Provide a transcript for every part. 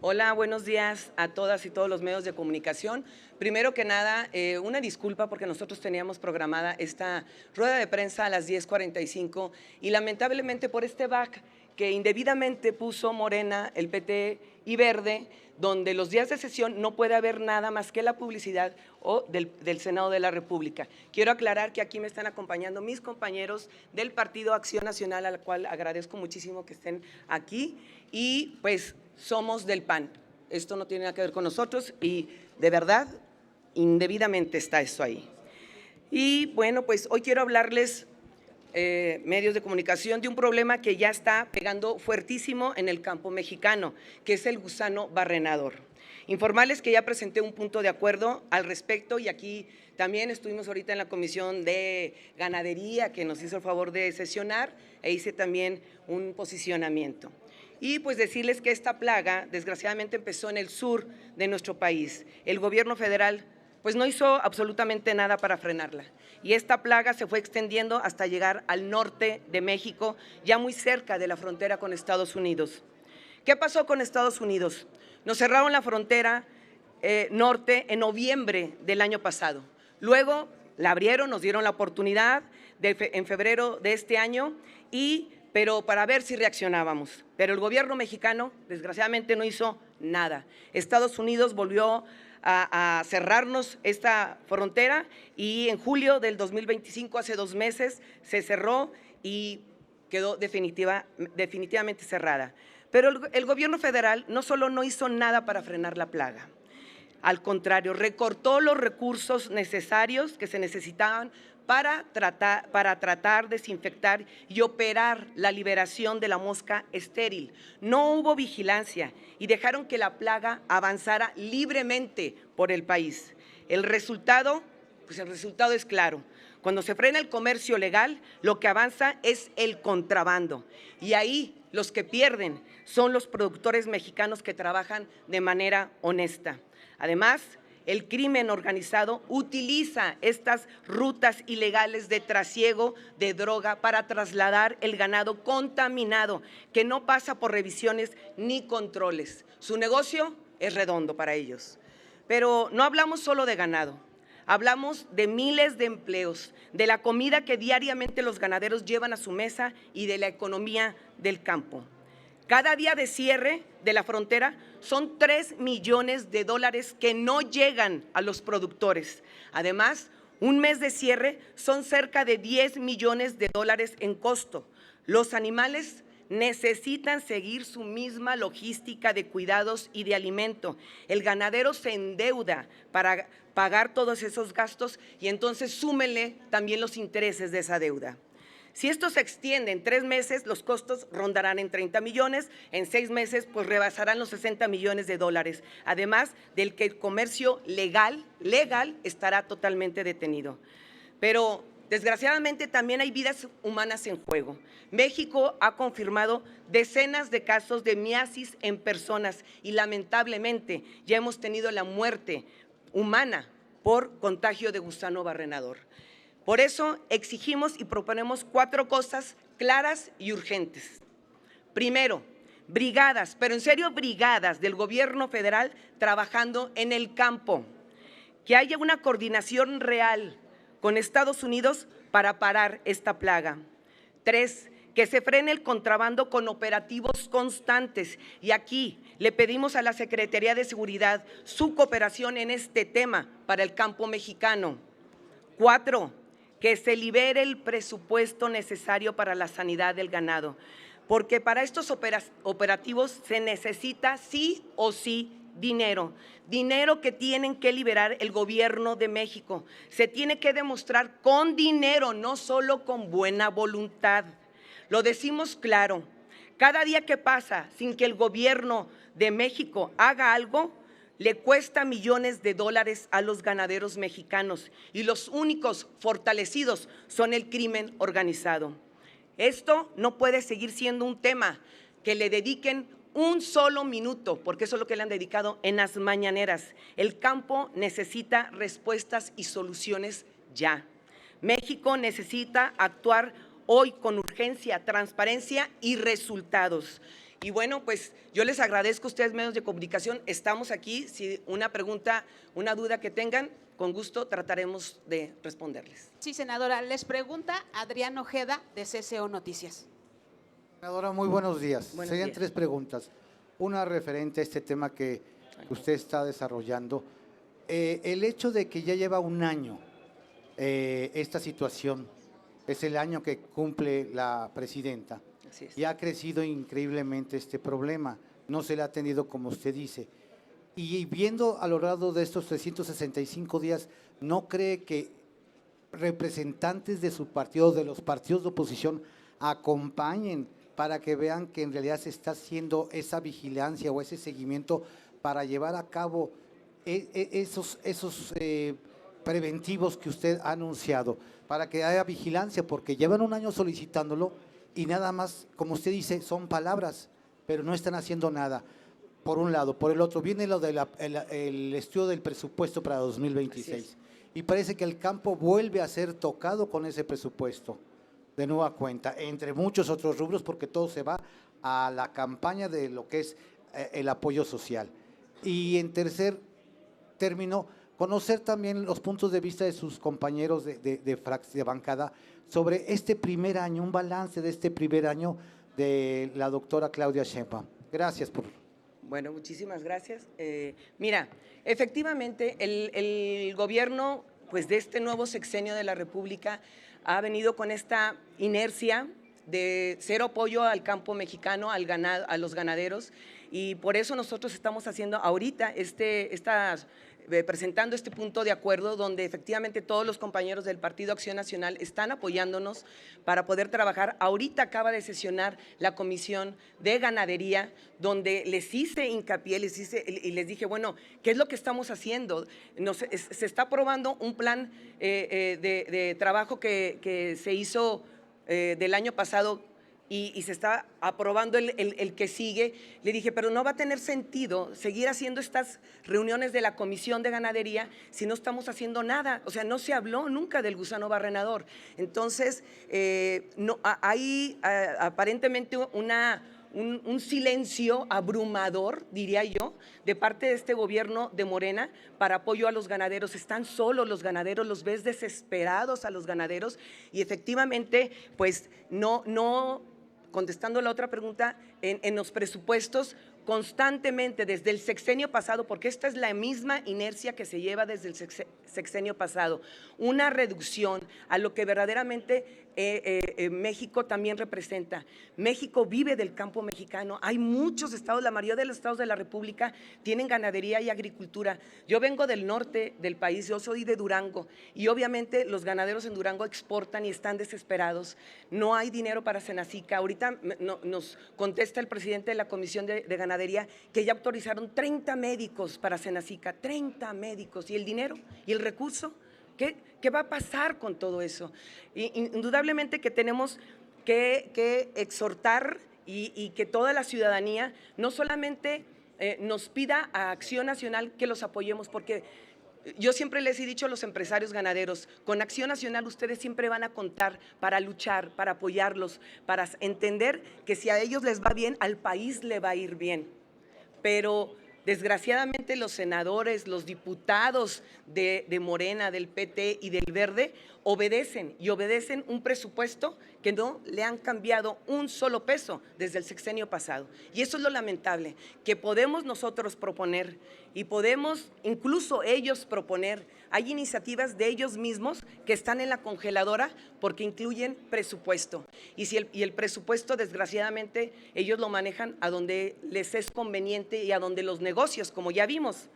Hola, buenos días a todas y todos los medios de comunicación. Primero que nada, una disculpa porque nosotros teníamos programada esta rueda de prensa a las 10:45 y lamentablemente por este back que indebidamente puso Morena, el PT y Verde, donde los días de sesión no puede haber nada más que la publicidad del Senado de la República. Quiero aclarar que aquí me están acompañando mis compañeros del Partido Acción Nacional, al cual agradezco muchísimo que estén aquí, y pues somos del PAN. Esto no tiene nada que ver con nosotros y de verdad, indebidamente está esto ahí. Y bueno, pues hoy quiero hablarles, medios de comunicación, de un problema que ya está pegando fuertísimo en el campo mexicano, que es el gusano barrenador. Informarles que ya presenté un punto de acuerdo al respecto y aquí también estuvimos ahorita en la Comisión de Ganadería, que nos hizo el favor de sesionar, e hice también un posicionamiento. Y pues decirles que esta plaga desgraciadamente empezó en el sur de nuestro país. El gobierno federal pues no hizo absolutamente nada para frenarla. Y esta plaga se fue extendiendo hasta llegar al norte de México, ya muy cerca de la frontera con Estados Unidos. ¿Qué pasó con Estados Unidos? Nos cerraron la frontera norte en noviembre del año pasado. Luego la abrieron, nos dieron la oportunidad en febrero de este año pero para ver si reaccionábamos. Pero el gobierno mexicano, desgraciadamente, no hizo nada. Estados Unidos volvió a cerrarnos esta frontera y en julio del 2025, hace 2 meses, se cerró y quedó definitivamente cerrada. Pero el gobierno federal no solo no hizo nada para frenar la plaga, al contrario, recortó los recursos necesarios que se necesitaban para tratar, desinfectar y operar la liberación de la mosca estéril. No hubo vigilancia y dejaron que la plaga avanzara libremente por el país. El resultado es claro. Cuando se frena el comercio legal, lo que avanza es el contrabando. Y ahí los que pierden son los productores mexicanos que trabajan de manera honesta. Además, el crimen organizado utiliza estas rutas ilegales de trasiego de droga para trasladar el ganado contaminado, que no pasa por revisiones ni controles. Su negocio es redondo para ellos. Pero no hablamos solo de ganado, hablamos de miles de empleos, de la comida que diariamente los ganaderos llevan a su mesa y de la economía del campo. Cada día de cierre de la frontera son $3 millones que no llegan a los productores. Además, un mes de cierre son cerca de $10 millones en costo. Los animales necesitan seguir su misma logística de cuidados y de alimento. El ganadero se endeuda para pagar todos esos gastos y entonces súmenle también los intereses de esa deuda. Si esto se extiende en 3 meses, los costos rondarán en 30 millones, en 6 meses pues rebasarán los $60 millones, además del que el comercio legal estará totalmente detenido. Pero desgraciadamente también hay vidas humanas en juego. México ha confirmado decenas de casos de miasis en personas y lamentablemente ya hemos tenido la muerte humana por contagio de gusano barrenador. Por eso exigimos y proponemos 4 cosas claras y urgentes. Primero, brigadas, pero en serio brigadas del gobierno federal trabajando en el campo. Que haya una coordinación real con Estados Unidos para parar esta plaga. 3, que se frene el contrabando con operativos constantes. Y aquí le pedimos a la Secretaría de Seguridad su cooperación en este tema para el campo mexicano. 4, que se libere el presupuesto necesario para la sanidad del ganado, porque para estos operativos se necesita sí o sí dinero que tienen que liberar el gobierno de México. Se tiene que demostrar con dinero, no solo con buena voluntad. Lo decimos claro, cada día que pasa sin que el gobierno de México haga algo, le cuesta millones de dólares a los ganaderos mexicanos y los únicos fortalecidos son el crimen organizado. Esto no puede seguir siendo un tema que le dediquen un solo minuto, porque eso es lo que le han dedicado en las mañaneras. El campo necesita respuestas y soluciones ya. México necesita actuar hoy con urgencia, transparencia y resultados. Y bueno, pues yo les agradezco a ustedes, medios de comunicación, estamos aquí, si una pregunta, una duda que tengan, con gusto trataremos de responderles. Sí, senadora, les pregunta Adrián Ojeda de CCO Noticias. Senadora, muy buenos días. Buenos Serían días. 3 preguntas. Una referente a este tema que usted está desarrollando. El hecho de que ya lleva un año esta situación, es el año que cumple la presidenta, Así es. y ha crecido increíblemente este problema. No se le ha atendido como usted dice. Y viendo a lo largo de estos 365 días, ¿no cree que representantes de su partido, de los partidos de oposición, acompañen para que vean que en realidad se está haciendo esa vigilancia o ese seguimiento para llevar a cabo esos preventivos que usted ha anunciado, para que haya vigilancia, porque llevan un año solicitándolo y nada más, como usted dice, son palabras, pero no están haciendo nada? Por un lado. Por el otro, viene lo del el estudio del presupuesto para 2026. Y parece que el campo vuelve a ser tocado con ese presupuesto, de nueva cuenta, entre muchos otros rubros, porque todo se va a la campaña de lo que es el apoyo social. Y en tercer término, conocer también los puntos de vista de sus compañeros de bancada sobre este primer año, un balance de este primer año de la doctora Claudia Sheinbaum. Gracias por… Bueno, muchísimas gracias. Mira, efectivamente, el gobierno, pues, de este nuevo sexenio de la República ha venido con esta inercia de cero apoyo al campo mexicano, al ganado, a los ganaderos, y por eso nosotros estamos haciendo ahorita presentando este punto de acuerdo donde efectivamente todos los compañeros del Partido Acción Nacional están apoyándonos para poder trabajar. Ahorita acaba de sesionar la Comisión de Ganadería, donde les hice hincapié, y les dije, bueno, ¿qué es lo que estamos haciendo? Se está aprobando un plan de trabajo que se hizo del año pasado, y se está aprobando el que sigue. Le dije, pero no va a tener sentido seguir haciendo estas reuniones de la Comisión de Ganadería si no estamos haciendo nada. O sea, no se habló nunca del gusano barrenador. Entonces, hay aparentemente un silencio abrumador, diría yo, de parte de este gobierno de Morena para apoyo a los ganaderos. Están solos los ganaderos, los ves desesperados a los ganaderos, y efectivamente, pues contestando la otra pregunta, en los presupuestos constantemente desde el sexenio pasado, porque esta es la misma inercia que se lleva desde el sexenio pasado, una reducción a lo que verdaderamente México también representa. México vive del campo mexicano. Hay muchos estados, la mayoría de los estados de la República tienen ganadería y agricultura. Yo vengo del norte del país, yo soy de Durango, y obviamente los ganaderos en Durango exportan y están desesperados. No hay dinero para Senacica. Ahorita nos contesta el presidente de la Comisión de Ganadería que ya autorizaron 30 médicos para Senacica, 30 médicos. ¿Y el dinero? ¿Y el recurso? ¿Qué va a pasar con todo eso? Indudablemente que tenemos que exhortar y que toda la ciudadanía no solamente nos pida a Acción Nacional que los apoyemos, porque yo siempre les he dicho a los empresarios ganaderos, con Acción Nacional ustedes siempre van a contar para luchar, para apoyarlos, para entender que si a ellos les va bien, al país le va a ir bien. Pero desgraciadamente los senadores, los diputados de Morena, del PT y del Verde obedecen un presupuesto que no le han cambiado un solo peso desde el sexenio pasado. Y eso es lo lamentable, que podemos nosotros proponer y podemos incluso ellos proponer. Hay iniciativas de ellos mismos que están en la congeladora porque incluyen presupuesto. Y el presupuesto, desgraciadamente, ellos lo manejan a donde les es conveniente y a donde los negocios, como ya vimos,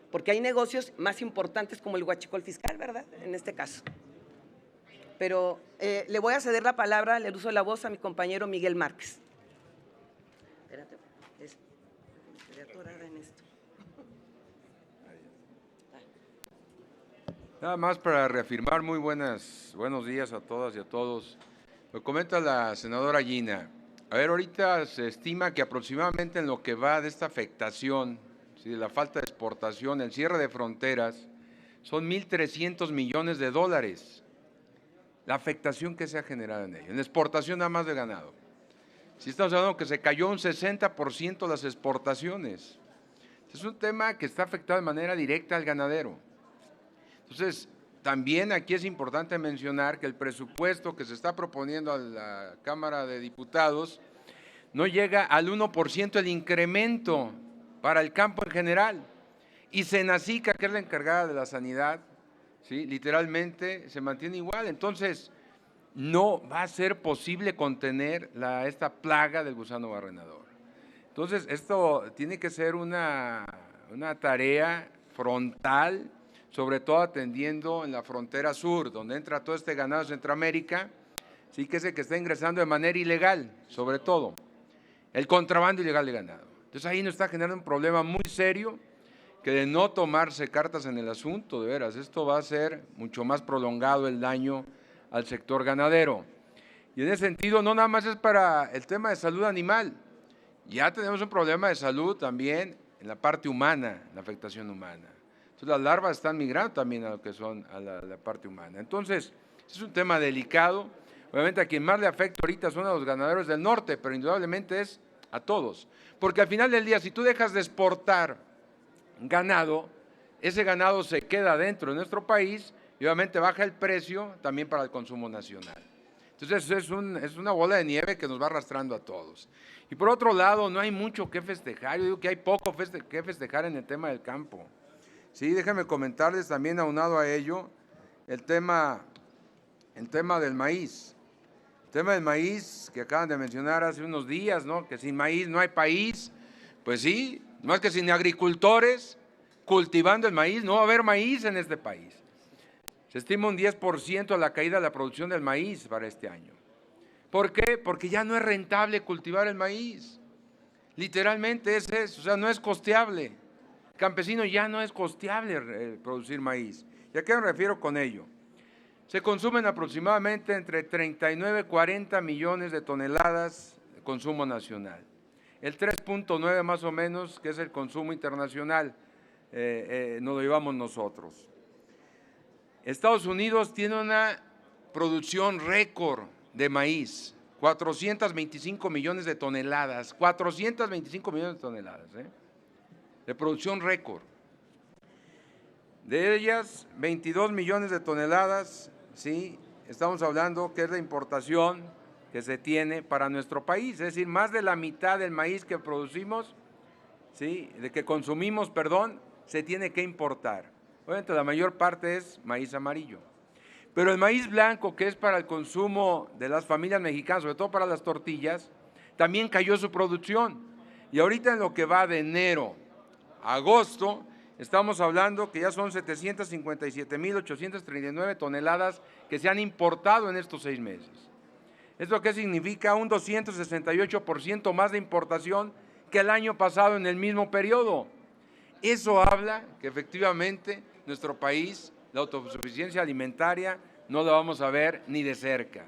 porque hay negocios más importantes como el huachicol fiscal, ¿verdad? En este caso. Pero le voy a ceder la palabra, le uso la voz a mi compañero Miguel Márquez. Espérate, me quedé atorada en esto. Nada más para reafirmar, muy buenos días a todas y a todos. Lo comenta la senadora Gina. A ver, ahorita se estima que aproximadamente en lo que va de esta afectación, ¿sí?, de la falta de exportación, el cierre de fronteras, son 1.300 millones de dólares. La afectación que se ha generado en ello, en exportación nada más de ganado. Sí estamos hablando que se cayó un 60% las exportaciones. Es un tema que está afectado de manera directa al ganadero. Entonces, también aquí es importante mencionar que el presupuesto que se está proponiendo a la Cámara de Diputados no llega al 1% el incremento para el campo en general. Y Senacica, que es la encargada de la sanidad, ¿sí?, literalmente se mantiene igual. Entonces, no va a ser posible contener esta plaga del gusano barrenador. Entonces, esto tiene que ser una tarea frontal, sobre todo atendiendo en la frontera sur, donde entra todo este ganado de Centroamérica, sí, que es el que está ingresando de manera ilegal, sobre todo, el contrabando ilegal de ganado. Entonces, ahí nos está generando un problema muy serio, que de no tomarse cartas en el asunto, de veras, esto va a ser mucho más prolongado el daño al sector ganadero. Y en ese sentido, no nada más es para el tema de salud animal, ya tenemos un problema de salud también en la parte humana, la afectación humana. Entonces, las larvas están migrando también a lo que son a la parte humana. Entonces, es un tema delicado. Obviamente, a quien más le afecta ahorita son a los ganaderos del norte, pero indudablemente es a todos. Porque al final del día, si tú dejas de exportar ganado, ese ganado se queda dentro de nuestro país y obviamente baja el precio también para el consumo nacional. Entonces es una bola de nieve que nos va arrastrando a todos. Y por otro lado, no hay mucho que festejar, yo digo que hay poco que festejar en el tema del campo. Sí, déjenme comentarles también, aunado a ello, el tema del maíz. El tema del maíz que acaban de mencionar hace unos días, ¿no?, que sin maíz no hay país. Pues sí, no es que sin agricultores cultivando el maíz no va a haber maíz en este país. Se estima un 10% la caída de la producción del maíz para este año. ¿Por qué? Porque ya no es rentable cultivar el maíz. Literalmente es eso, o sea, no es costeable. El campesino ya no es costeable producir maíz. ¿Y a qué me refiero con ello? Se consumen aproximadamente entre 39 y 40 millones de toneladas de consumo nacional. El 3.9 más o menos, que es el consumo internacional, nos lo llevamos nosotros. Estados Unidos tiene una producción récord de maíz, 425 millones de toneladas, 425 millones de toneladas, de producción récord. De ellas, 22 millones de toneladas, sí, estamos hablando que es la importación que se tiene para nuestro país, es decir, más de la mitad del maíz que producimos, sí, que consumimos, se tiene que importar. Obviamente la mayor parte es maíz amarillo. Pero el maíz blanco, que es para el consumo de las familias mexicanas, sobre todo para las tortillas, también cayó su producción. Y ahorita en lo que va de enero a agosto, estamos hablando que ya son 757.839 toneladas que se han importado en estos 6 meses. ¿Esto qué significa? Un 268% más de importación que el año pasado en el mismo periodo. Eso habla que efectivamente nuestro país, la autosuficiencia alimentaria, no la vamos a ver ni de cerca.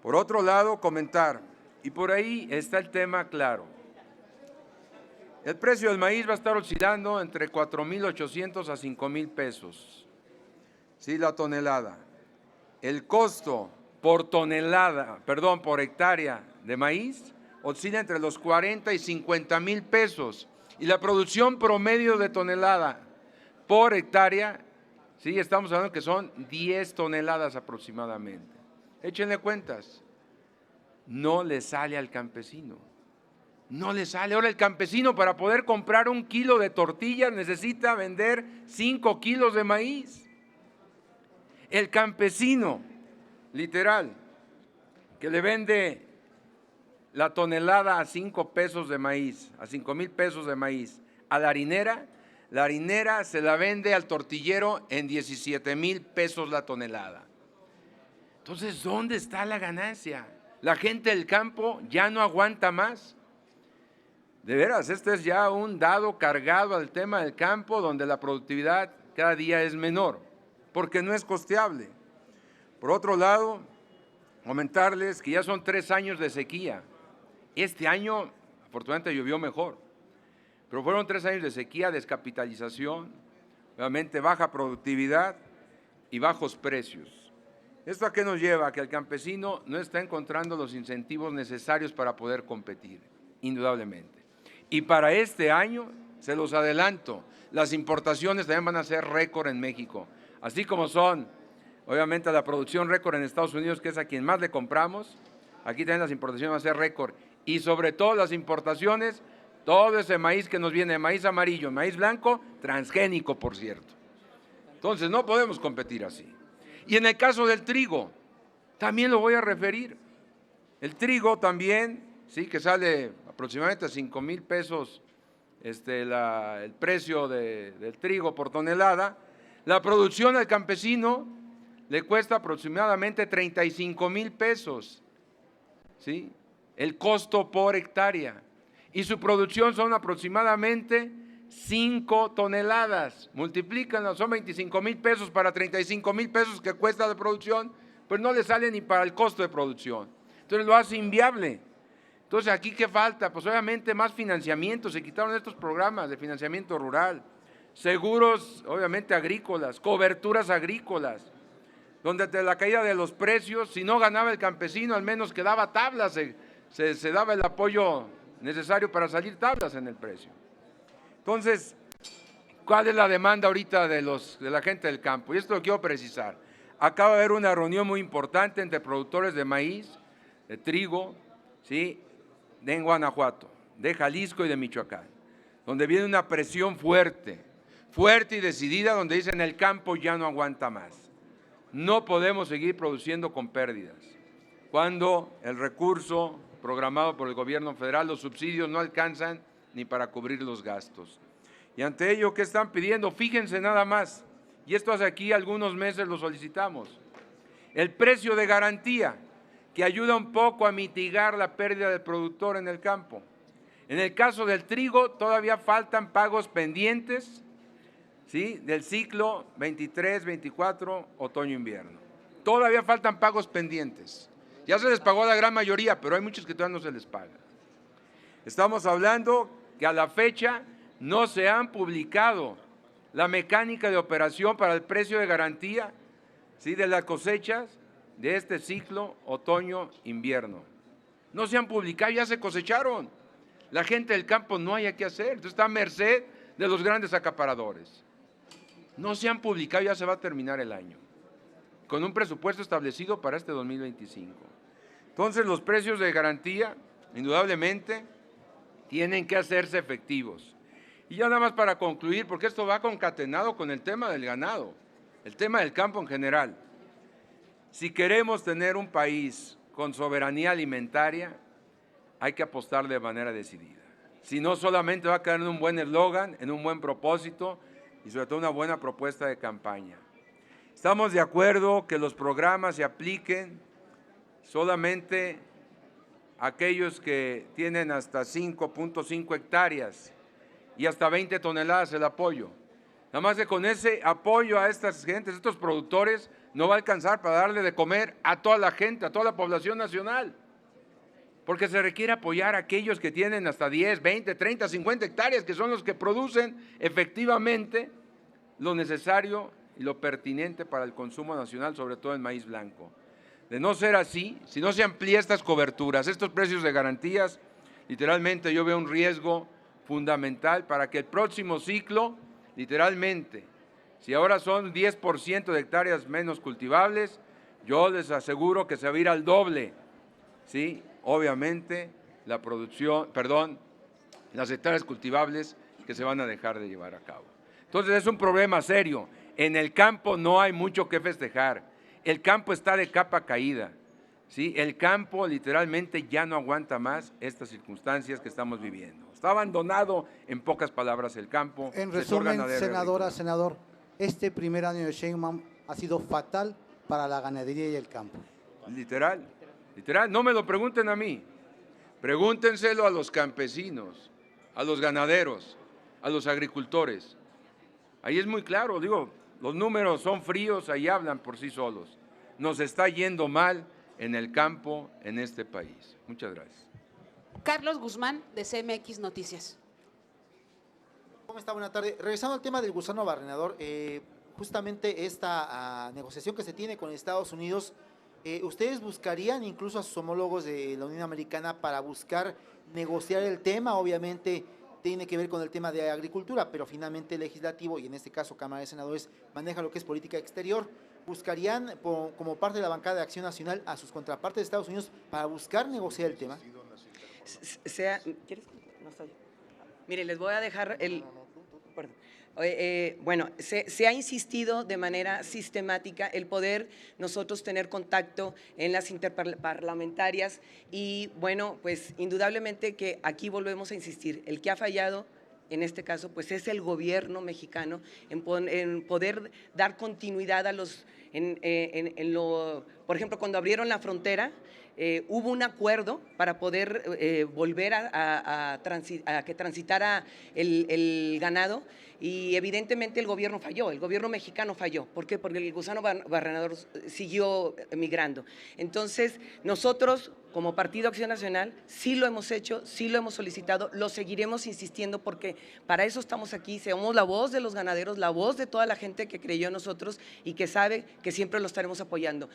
Por otro lado, comentar, y por ahí está el tema claro. El precio del maíz va a estar oscilando entre 4.800 a 5.000 pesos, ¿sí?, la tonelada. El costo por hectárea de maíz oscila entre los 40 y 50.000 pesos. Y la producción promedio de tonelada por hectárea, sí, estamos hablando que son 10 toneladas aproximadamente. Échenle cuentas, no le sale al campesino, no le sale. Ahora el campesino, para poder comprar 1 kilo de tortillas, necesita vender 5 kilos de maíz. El campesino, literal, que le vende la tonelada a 5 pesos de maíz, a 5.000 pesos de maíz, a la harinera se la vende al tortillero en 17.000 pesos la tonelada. Entonces, ¿dónde está la ganancia? La gente del campo ya no aguanta más. De veras, este es ya un dado cargado al tema del campo, donde la productividad cada día es menor, porque no es costeable. Por otro lado, comentarles que ya son 3 años de sequía. Este año, afortunadamente, llovió mejor, pero fueron 3 años de sequía, descapitalización, obviamente baja productividad y bajos precios. ¿Esto a qué nos lleva? Que el campesino no está encontrando los incentivos necesarios para poder competir, indudablemente. Y para este año, se los adelanto, las importaciones también van a ser récord en México, así como son, obviamente, la producción récord en Estados Unidos, que es a quien más le compramos, aquí también las importaciones van a ser récord. Y sobre todo las importaciones, todo ese maíz que nos viene, maíz amarillo, maíz blanco, transgénico, por cierto. Entonces, no podemos competir así. Y en el caso del trigo, también lo voy a referir. El trigo también, sí, que sale aproximadamente a 5,000 pesos el precio del trigo por tonelada. La producción al campesino le cuesta aproximadamente 35,000 pesos, ¿sí? El costo por hectárea. Y su producción son aproximadamente 5 toneladas, multiplícanlo, son 25,000 pesos para 35,000 pesos que cuesta la producción, pues no le sale ni para el costo de producción. Entonces lo hace inviable. Entonces, ¿aquí qué falta? Pues obviamente más financiamiento, se quitaron estos programas de financiamiento rural, seguros, obviamente agrícolas, coberturas agrícolas, donde ante la caída de los precios, si no ganaba el campesino, al menos quedaba tablas, se daba el apoyo necesario para salir tablas en el precio. Entonces, ¿cuál es la demanda ahorita de la gente del campo? Y esto lo quiero precisar. Acaba de haber una reunión muy importante entre productores de maíz, de trigo, ¿sí?, en Guanajuato, de Jalisco y de Michoacán, donde viene una presión fuerte y decidida, donde dicen el campo ya no aguanta más. No podemos seguir produciendo con pérdidas, cuando el recurso programado por el gobierno federal, los subsidios no alcanzan ni para cubrir los gastos. Y ante ello, ¿qué están pidiendo? Fíjense nada más, y esto hace aquí algunos meses lo solicitamos, el precio de garantía, que ayuda un poco a mitigar la pérdida del productor en el campo. En el caso del trigo, todavía faltan pagos pendientes, ¿sí?, del ciclo 23-24, otoño-invierno. Todavía faltan pagos pendientes. Ya se les pagó a la gran mayoría, pero hay muchos que todavía no se les paga. Estamos hablando que a la fecha no se han publicado la mecánica de operación para el precio de garantía, ¿sí?, de las cosechas de este ciclo otoño-invierno. No se han publicado, ya se cosecharon. La gente del campo no haya qué hacer, entonces está a merced de los grandes acaparadores. No se han publicado, ya se va a terminar el año, con un presupuesto establecido para este 2025. Entonces los precios de garantía, indudablemente, tienen que hacerse efectivos. Y ya nada más para concluir, porque esto va concatenado con el tema del ganado, el tema del campo en general. Si queremos tener un país con soberanía alimentaria, hay que apostar de manera decidida. Si no, solamente va a quedar en un buen eslogan, en un buen propósito y sobre todo una buena propuesta de campaña. Estamos de acuerdo que los programas se apliquen solamente a aquellos que tienen hasta 5.5 hectáreas y hasta 20 toneladas el apoyo. Nada más que con ese apoyo a estas gentes, estos productores, no va a alcanzar para darle de comer a toda la gente, a toda la población nacional. Porque se requiere apoyar a aquellos que tienen hasta 10, 20, 30, 50 hectáreas, que son los que producen efectivamente lo necesario y lo pertinente para el consumo nacional, sobre todo el maíz blanco. De no ser así, si no se amplía estas coberturas, estos precios de garantías, literalmente yo veo un riesgo fundamental para que el próximo ciclo, literalmente, si ahora son 10% de hectáreas menos cultivables, yo les aseguro que se va a ir al doble, ¿sí? Obviamente, la producción, las hectáreas cultivables que se van a dejar de llevar a cabo. Entonces es un problema serio. En el campo no hay mucho que festejar. El campo está de capa caída, ¿sí? El campo literalmente ya no aguanta más estas circunstancias que estamos viviendo. Está abandonado, en pocas palabras, el campo. En resumen, senador, este primer año de Sheinbaum ha sido fatal para la ganadería y el campo. Literal, no me lo pregunten a mí, pregúntenselo a los campesinos, a los ganaderos, a los agricultores. Ahí es muy claro, digo, los números son fríos, ahí hablan por sí solos. Nos está yendo mal en el campo en este país. Muchas gracias. Carlos Guzmán, de CMX Noticias. ¿Cómo está? Buenas tardes. Regresando al tema del gusano barrenador, justamente esta negociación que se tiene con Estados Unidos, ¿ustedes buscarían incluso a sus homólogos de la Unión Americana para buscar negociar el tema? Obviamente tiene que ver con el tema de agricultura, pero finalmente el legislativo, y en este caso Cámara de Senadores, maneja lo que es política exterior. ¿Buscarían como parte de la bancada de Acción Nacional a sus contrapartes de Estados Unidos para buscar negociar el tema? ¿Quieres? No estoy. Mire, les voy a dejar el... Perdón. Bueno, se ha insistido de manera sistemática el poder nosotros tener contacto en las interparlamentarias y bueno, pues indudablemente que aquí volvemos a insistir, el que ha fallado en este caso pues es el gobierno mexicano en poder dar continuidad a los, por ejemplo, cuando abrieron la frontera, hubo un acuerdo para poder volver a que transitara el ganado y evidentemente el gobierno falló, el gobierno mexicano falló. ¿Por qué? Porque el gusano barrenador siguió migrando. Entonces, nosotros como Partido Acción Nacional sí lo hemos hecho, sí lo hemos solicitado, lo seguiremos insistiendo porque para eso estamos aquí, somos la voz de los ganaderos, la voz de toda la gente que creyó en nosotros y que sabe que siempre lo estaremos apoyando.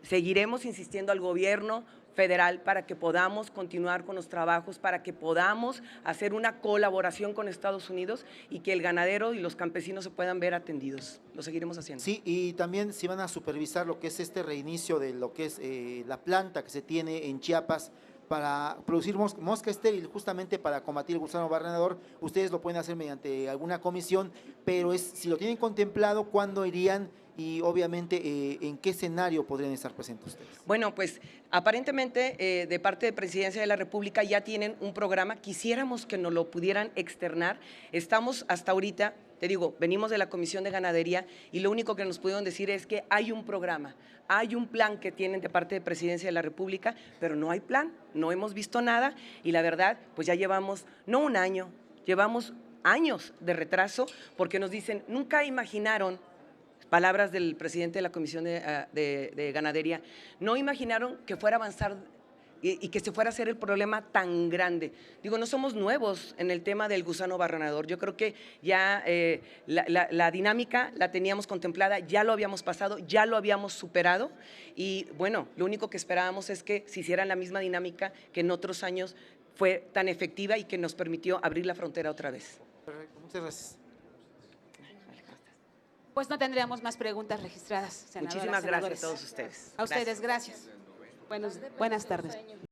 Seguiremos insistiendo al gobierno federal para que podamos continuar con los trabajos, para que podamos hacer una colaboración con Estados Unidos y que el ganadero y los campesinos se puedan ver atendidos. Lo seguiremos haciendo. Sí, y también si van a supervisar lo que es este reinicio de lo que es la planta que se tiene en Chiapas para producir mosca estéril, justamente para combatir el gusano barrenador. Ustedes lo pueden hacer mediante alguna comisión, pero si lo tienen contemplado, ¿cuándo irían? Y obviamente, ¿en qué escenario podrían estar presentes ustedes? Bueno, pues aparentemente de parte de Presidencia de la República ya tienen un programa, quisiéramos que nos lo pudieran externar. Estamos hasta ahorita, te digo, venimos de la Comisión de Ganadería y lo único que nos pudieron decir es que hay un programa, hay un plan que tienen de parte de Presidencia de la República, pero no hay plan, no hemos visto nada y la verdad, pues ya llevamos, no un año, llevamos años de retraso porque nos dicen, nunca imaginaron, palabras del presidente de la Comisión de Ganadería, no imaginaron que fuera a avanzar y que se fuera a hacer el problema tan grande. Digo, no somos nuevos en el tema del gusano barrenador. Yo creo que ya la dinámica la teníamos contemplada, ya lo habíamos pasado, ya lo habíamos superado y bueno, lo único que esperábamos es que se hiciera la misma dinámica que en otros años fue tan efectiva y que nos permitió abrir la frontera otra vez. Perfecto, muchas gracias. Pues no tendríamos más preguntas registradas, senadora. Muchísimas gracias senadores. a todos ustedes. A ustedes, gracias. Buenas tardes.